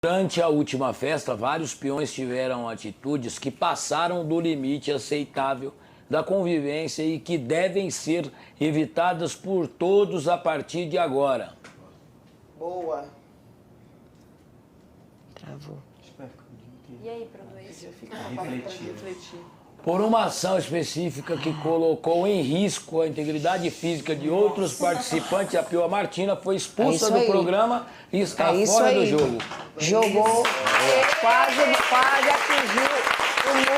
Durante a última festa, vários peões tiveram atitudes que passaram do limite aceitável da convivência e que devem ser evitadas por todos a partir de agora. Boa. Travou. E aí, produção? Refletir. Por uma ação específica que colocou em risco a integridade física de outros participantes, a Pioa Martina foi expulsa do programa e está fora do jogo. Jogou, quase atingiu o muro.